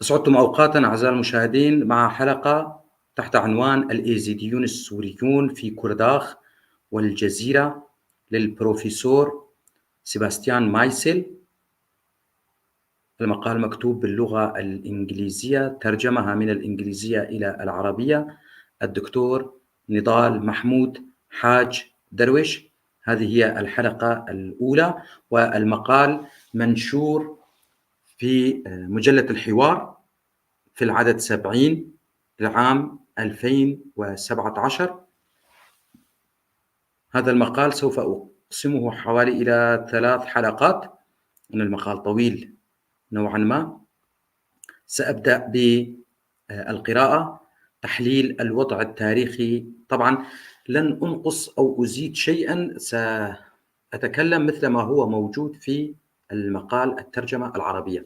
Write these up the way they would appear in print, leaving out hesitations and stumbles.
أسعدتم أوقاتًا أعزائي المشاهدين مع حلقة تحت عنوان الإيزيديون السوريون في كرداخ والجزيرة للبروفيسور سيباستيان مايسل. المقال مكتوب باللغة الإنجليزية، ترجمها من الإنجليزية إلى العربية الدكتور نضال محمود حاج درويش. هذه هي الحلقة الأولى، والمقال منشور في مجلة الحوار في العدد 70 لعام 2017. هذا المقال سوف أقسمه حوالي إلى 3 حلقات، إن المقال طويل نوعًا ما. سأبدأ بالقراءة، تحليل الوضع التاريخي. طبعًا لن أنقص أو أزيد شيئًا، سأتكلم مثل ما هو موجود في المقال الترجمة العربية.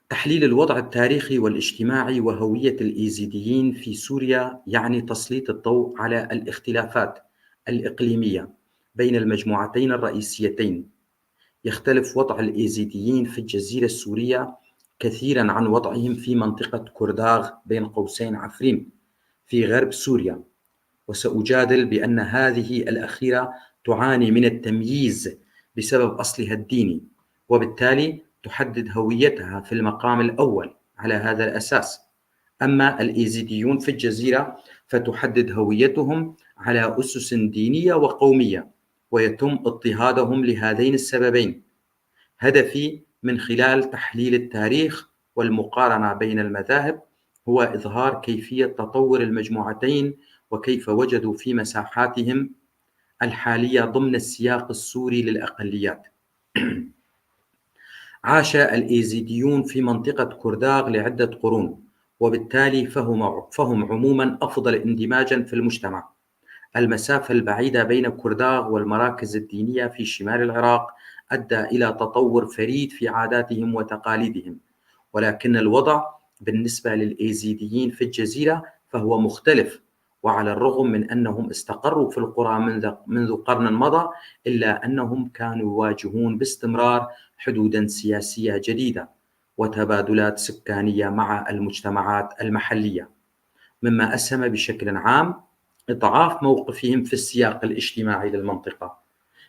تحليل الوضع التاريخي والاجتماعي وهوية الإيزيديين في سوريا يعني تسليط الضوء على الاختلافات الإقليمية بين المجموعتين الرئيسيتين. يختلف وضع الإيزيديين في الجزيرة السورية كثيرًا عن وضعهم في منطقة كرداغ بين قوسين عفرين في غرب سوريا، وسأجادل بأن هذه الأخيرة تعاني من التمييز بسبب أصلها الديني، وبالتالي تحدد هويتها في المقام الأول على هذا الأساس. أما الإيزيديون في الجزيرة فتحدد هويتهم على أسس دينية وقومية، ويتم اضطهادهم لهذين السببين. هدفي من خلال تحليل التاريخ والمقارنة بين المذاهب هو إظهار كيفية تطور المجموعتين وكيف وجدوا في مساحاتهم الحالية ضمن السياق السوري للأقليات. عاش الإيزيديون في منطقة كرداغ لعدة قرون، وبالتالي فهم عموما أفضل اندماجا في المجتمع. المسافة البعيدة بين كرداغ والمراكز الدينية في شمال العراق أدى إلى تطور فريد في عاداتهم وتقاليدهم، ولكن الوضع بالنسبة للإيزيديين في الجزيرة فهو مختلف. وعلى الرغم من أنهم استقروا في القرى منذ قرن مضى، إلا أنهم كانوا يواجهون باستمرار حدودًا سياسية جديدة وتبادلات سكانية مع المجتمعات المحلية، مما أسهم بشكل عام إضعاف موقفهم في السياق الاجتماعي للمنطقة.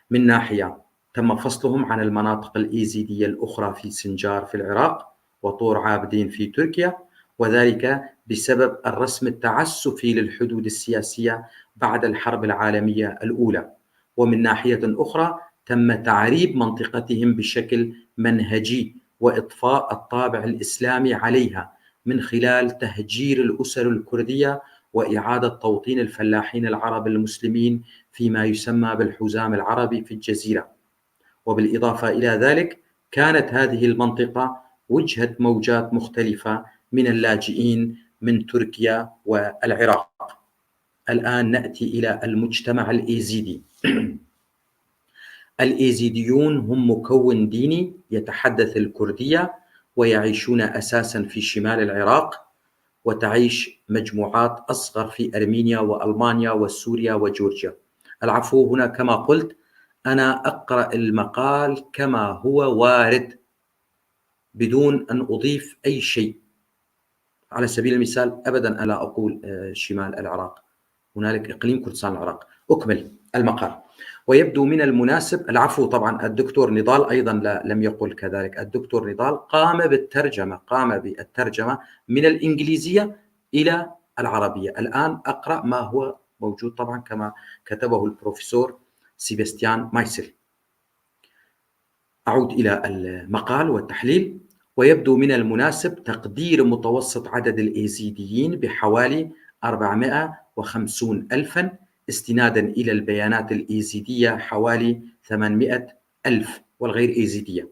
من ناحية، تم فصلهم عن المناطق الإيزيدية الأخرى في سنجار في العراق وطور عابدين في تركيا، وذلك بسبب الرسم التعسفي للحدود السياسية بعد الحرب العالمية الأولى. ومن ناحية أخرى، تم تعريب منطقتهم بشكل منهجي وإضفاء الطابع الإسلامي عليها من خلال تهجير الأسر الكردية وإعادة توطين الفلاحين العرب المسلمين فيما يسمى بالحزام العربي في الجزيرة. وبالإضافة إلى ذلك، كانت هذه المنطقة وجهة موجات مختلفة من اللاجئين من تركيا والعراق. الآن نأتي إلى المجتمع الإيزيدي. الإيزيديون هم مكون ديني يتحدث الكردية، ويعيشون أساساً في شمال العراق، وتعيش مجموعات أصغر في أرمينيا وألمانيا وسوريا وجورجيا. العفو، هنا كما قلت أنا أقرأ المقال كما هو وارد بدون أن أضيف أي شيء. على سبيل المثال أبدا ألا أقول شمال العراق، هنالك إقليم كردستان العراق. أكمل المقال. ويبدو من المناسب، العفو طبعا الدكتور نضال أيضا لم يقل كذلك. الدكتور نضال قام بالترجمة من الإنجليزية إلى العربية. الآن أقرأ ما هو موجود طبعا كما كتبه البروفيسور سيباستيان مايسل. أعود إلى المقال والتحليل. ويبدو من المناسب تقدير متوسط عدد الإيزيديين بحوالي 450 ألفاً، استناداً إلى البيانات الإيزيدية حوالي 800 ألف والغير إيزيدية.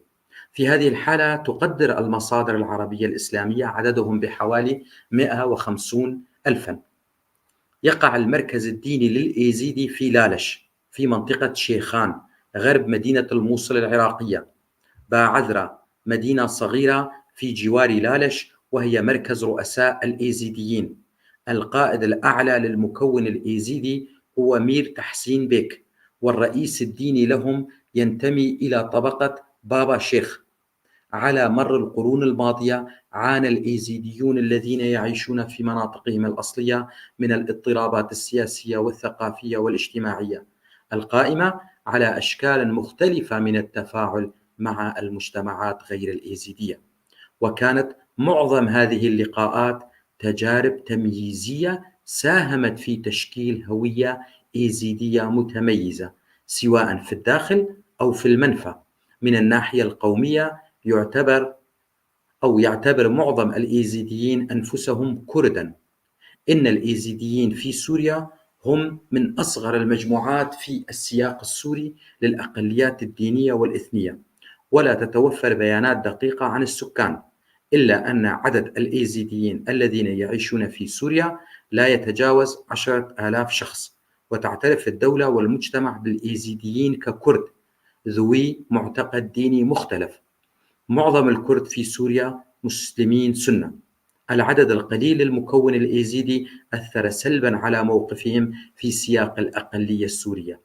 في هذه الحالة تقدر المصادر العربية الإسلامية عددهم بحوالي 150 ألفاً. يقع المركز الديني للإيزيدي في لالش في منطقة شيخان غرب مدينة الموصل العراقية. باعذرة مدينة صغيرة في جوار لالش، وهي مركز رؤساء الإيزيديين. القائد الأعلى للمكون الإيزيدي هو مير تحسين بيك، والرئيس الديني لهم ينتمي إلى طبقة بابا شيخ. على مر القرون الماضية عانى الإيزيديون الذين يعيشون في مناطقهم الأصلية من الاضطرابات السياسية والثقافية والاجتماعية القائمة على أشكال مختلفة من التفاعل مع المجتمعات غير الإيزيدية. وكانت معظم هذه اللقاءات تجارب تمييزية ساهمت في تشكيل هوية إيزيدية متميزة سواء في الداخل أو في المنفى. من الناحية القومية يعتبر معظم الإيزيديين أنفسهم كرداً. إن الإيزيديين في سوريا هم من أصغر المجموعات في السياق السوري للأقليات الدينية والإثنية، ولا تتوفر بيانات دقيقة عن السكان، إلا أن عدد الإيزيديين الذين يعيشون في سوريا لا يتجاوز 10,000 شخص، وتعترف الدولة والمجتمع بالإيزيديين ككرد ذوي معتقد ديني مختلف. معظم الكرد في سوريا مسلمين سنة. العدد القليل المكون الإيزيدي أثر سلباً على موقفهم في سياق الأقلية السورية،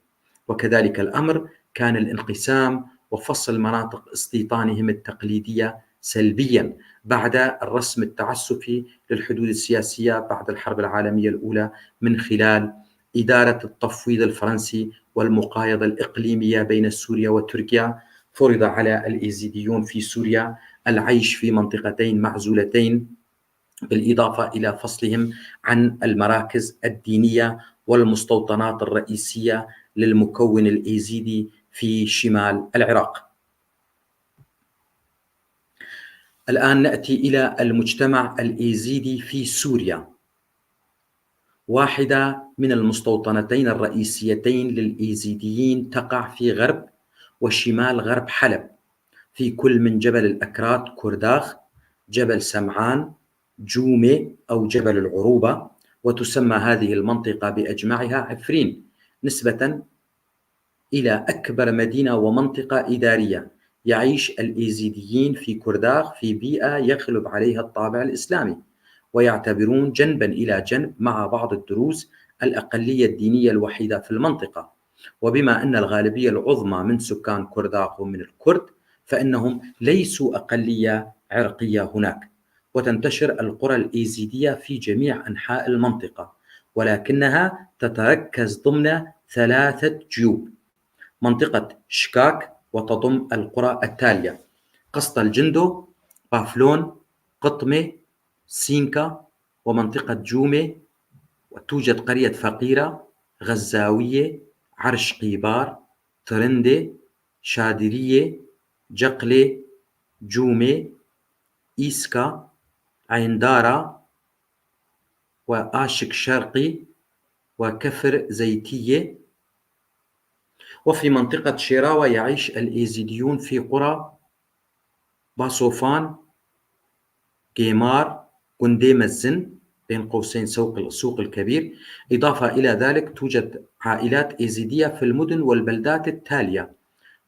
وكذلك الأمر كان الانقسام وفصل مناطق استيطانهم التقليدية سلبياً بعد الرسم التعسفي للحدود السياسية بعد الحرب العالمية الأولى من خلال إدارة التفويض الفرنسي والمقايضة الإقليمية بين سوريا وتركيا. فرض على الإيزيديون في سوريا العيش في منطقتين معزولتين، بالإضافة إلى فصلهم عن المراكز الدينية والمستوطنات الرئيسية للمكون الإيزيدي في شمال العراق. الآن نأتي إلى المجتمع الإيزيدي في سوريا. واحدة من المستوطنتين الرئيسيتين للإيزيديين تقع في غرب وشمال غرب حلب، في كل من جبل الأكراد كرداخ، جبل سمعان، جومة أو جبل العروبة، وتسمى هذه المنطقة بأجمعها عفرين نسبة إلى أكبر مدينة ومنطقة إدارية. يعيش الإيزيديين في كرداخ في بيئة يغلب عليها الطابع الإسلامي، ويعتبرون جنبا إلى جنب مع بعض الدروز الأقلية الدينية الوحيدة في المنطقة. وبما أن الغالبية العظمى من سكان كرداخ هم من الكرد، فإنهم ليسوا أقلية عرقية هناك. وتنتشر القرى الإيزيدية في جميع أنحاء المنطقة، ولكنها تتركز ضمن 3 جيوب: منطقة شكاك، وتضم القرى التالية: قسط الجندو، بافلون، قطمة، سينكا، ومنطقة جومة. وتوجد قرية فقيرة، غزاوية، عرش قيبار، ترندة، شادرية، جقلة، جومة، إيسكا، عيندارة، وآشك شرقي، وكفر زيتية. وفي منطقة شيراوة يعيش الإيزيديون في قرى باصوفان، قيمار، قنديم الزن بين قوسين سوق الكبير. إضافة إلى ذلك توجد عائلات إيزيدية في المدن والبلدات التالية: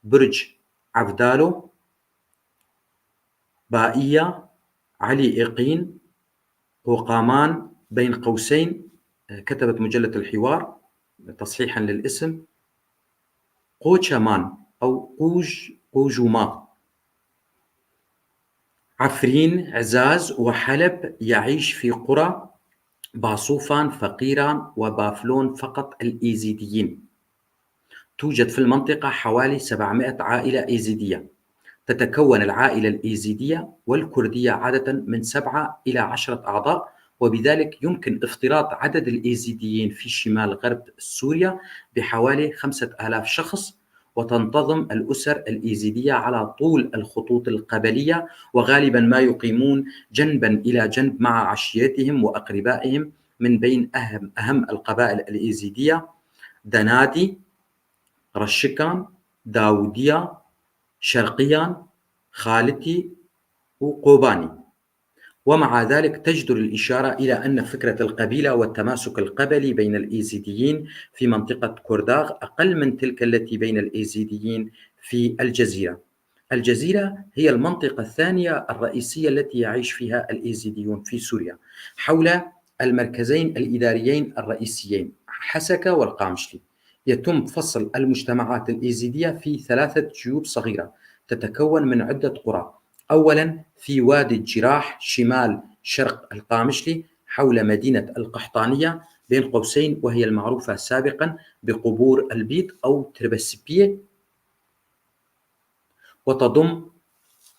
برج عبدالو، بائية، علي إيقين، قوقامان بين قوسين كتبت مجلة الحوار تصحيحا للاسم قوشمان أو قوجوما. عفرين، عزاز، وحلب يعيش في قرى باصوفان فقيران وبافلون فقط الإيزيديين. توجد في المنطقة حوالي 700 عائلة إيزيدية. تتكون العائلة الإيزيدية والكردية عادة من 7 إلى 10 أعضاء، وبذلك يمكن افتراض عدد الإيزيديين في شمال غرب سوريا بحوالي 5,000 شخص. وتنتظم الأسر الإيزيدية على طول الخطوط القبلية، وغالبا ما يقيمون جنبا إلى جنب مع عشيرتهم وأقربائهم. من بين أهم القبائل الإيزيدية: دنادي، رشكان، داودية، شرقيان، خالتي، وقوباني. ومع ذلك تجدر الإشارة إلى أن فكرة القبيلة والتماسك القبلي بين الإيزيديين في منطقة كرداخ أقل من تلك التي بين الإيزيديين في الجزيرة. الجزيرة هي المنطقة الثانية الرئيسية التي يعيش فيها الإيزيديون في سوريا، حول المركزين الإداريين الرئيسيين حسكة والقامشلي. يتم فصل المجتمعات الإيزيدية في 3 جيوب صغيرة تتكون من عدة قرى: أولا في وادي الجراح شمال شرق القامشلي حول مدينة القحطانية بين قوسين، وهي المعروفة سابقا بقبور البيض أو تربسبية،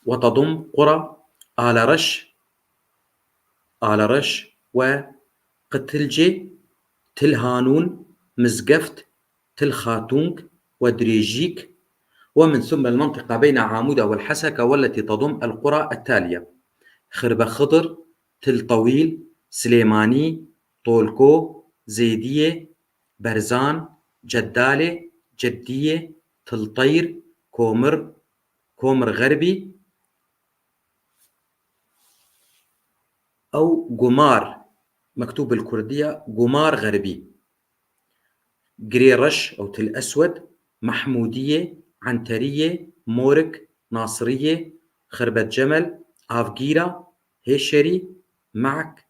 وتضم قرى آل رش وقتلجة، تل هانون، مزقفت، تل خاتونج، ودريجيك، ومن ثم المنطقة بين عامودة والحسكة، والتي تضم القرى التالية: خربة خضر، تل طويل، سليماني، طولكو، زيدية، برزان، جدالة، جدية، تل طير، كومر غربي أو قمار، مكتوب بالكردية قمار غربي، قريرش أو تل أسود، محمودية، عنترية، مورك، ناصرية، خربة جمل، آفقيرة، هيشري، معك،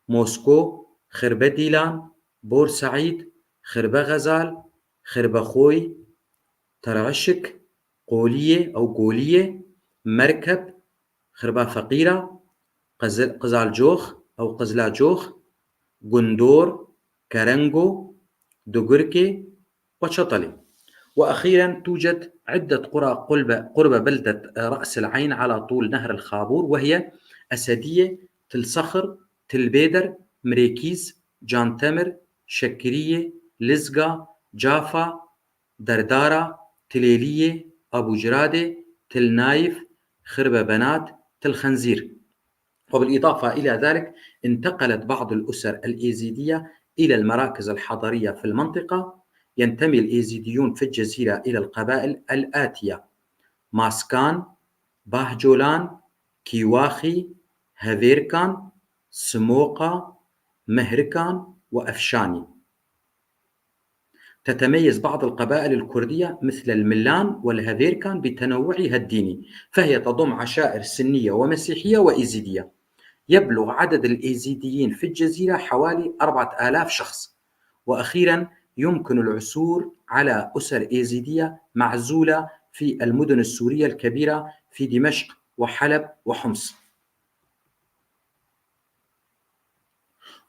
موسكو، خربة ديلان، بورسعيد، خربة غزال، خربة خوي، ترعشك، قولية أو قولية، مركب، خربة فقيرة، قزالجوخ أو قزلاجوخ، قندور، كرنجو، دقركي، وشطلي. وأخيرا توجد عدة قرى قرب بلدة رأس العين على طول نهر الخابور، وهي أسدية، تل صخر، تل بيدر، مريكيز، جان تمر، شكرية، لزقة، جافا، دردارة، تليلية، أبو جرادة، تل نايف، خربة بنات، تل خنزير. وبالإضافة إلى ذلك انتقلت بعض الأسر الإيزيدية إلى المراكز الحضرية في المنطقة. ينتمي الإيزيديون في الجزيرة إلى القبائل الآتية: ماسكان، باهجولان، كيواخي، هافيركان، سموقة، مهركان، وأفشاني. تتميز بعض القبائل الكردية مثل الملان والهافيركان بتنوعها الديني، فهي تضم عشائر سنية ومسيحية وإيزيدية. يبلغ عدد الإيزيديين في الجزيرة حوالي 4000 شخص. وأخيرا يمكن العثور على أسر إيزيدية معزولة في المدن السورية الكبيرة في دمشق وحلب وحمص.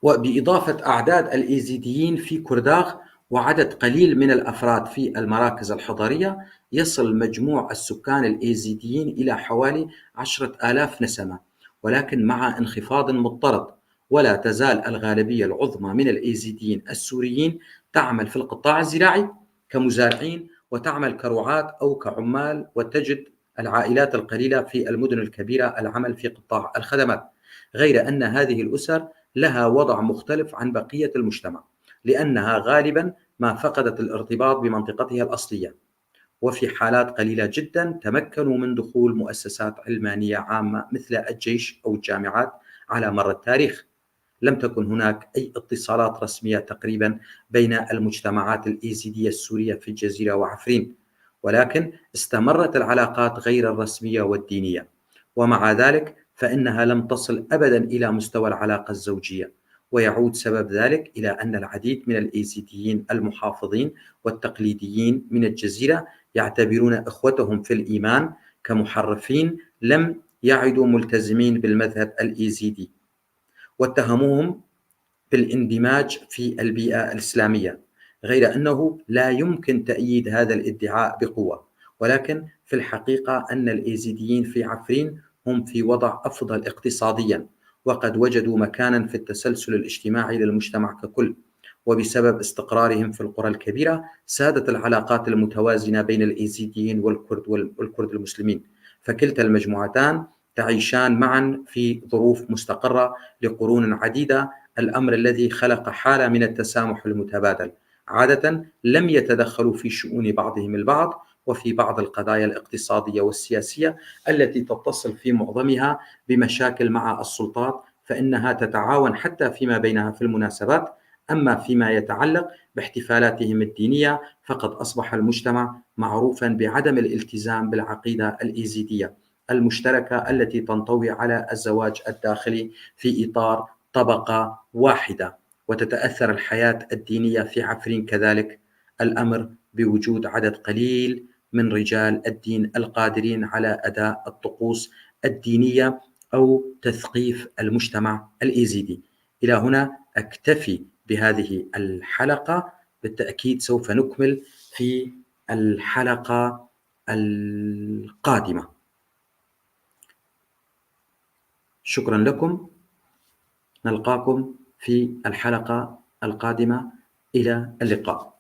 وبإضافة أعداد الإيزيديين في كرداغ وعدد قليل من الأفراد في المراكز الحضرية، يصل مجموع السكان الإيزيديين إلى حوالي 10,000 نسمة، ولكن مع انخفاض مضطرد. ولا تزال الغالبية العظمى من الإيزيديين السوريين تعمل في القطاع الزراعي كمزارعين، وتعمل كرعاة أو كعمال، وتجد العائلات القليلة في المدن الكبيرة العمل في قطاع الخدمات. غير أن هذه الأسر لها وضع مختلف عن بقية المجتمع، لأنها غالبا ما فقدت الارتباط بمنطقتها الأصلية، وفي حالات قليلة جدا تمكنوا من دخول مؤسسات علمانية عامة مثل الجيش أو الجامعات. على مر التاريخ لم تكن هناك أي اتصالات رسمية تقريبا بين المجتمعات الإيزيدية السورية في الجزيرة وعفرين، ولكن استمرت العلاقات غير الرسمية والدينية. ومع ذلك فإنها لم تصل أبدا إلى مستوى العلاقة الزوجية، ويعود سبب ذلك إلى أن العديد من الإيزيديين المحافظين والتقليديين من الجزيرة يعتبرون إخوتهم في الإيمان كمحرفين لم يعدوا ملتزمين بالمذهب الإيزيدي، واتهموهم بالاندماج في البيئة الإسلامية، غير أنه لا يمكن تأييد هذا الادعاء بقوة. ولكن في الحقيقة أن الإيزيديين في عفرين هم في وضع أفضل اقتصاديا، وقد وجدوا مكانا في التسلسل الاجتماعي للمجتمع ككل. وبسبب استقرارهم في القرى الكبيرة سادت العلاقات المتوازنة بين الإيزيديين والكرد المسلمين، فكلتا المجموعتان تعيشان معا في ظروف مستقرة لقرون عديدة، الأمر الذي خلق حالة من التسامح المتبادل. عادة لم يتدخلوا في شؤون بعضهم البعض، وفي بعض القضايا الاقتصادية والسياسية التي تتصل في معظمها بمشاكل مع السلطات فإنها تتعاون حتى فيما بينها في المناسبات. أما فيما يتعلق باحتفالاتهم الدينية فقد أصبح المجتمع معروفا بعدم الالتزام بالعقيدة الإيزيدية المشتركة التي تنطوي على الزواج الداخلي في إطار طبقة واحدة. وتتأثر الحياة الدينية في عفرين كذلك الأمر بوجود عدد قليل من رجال الدين القادرين على أداء الطقوس الدينية أو تثقيف المجتمع الإيزيدي. إلى هنا أكتفي بهذه الحلقة، بالتأكيد سوف نكمل في الحلقة القادمة. شكرا لكم، نلقاكم في الحلقة القادمة، إلى اللقاء.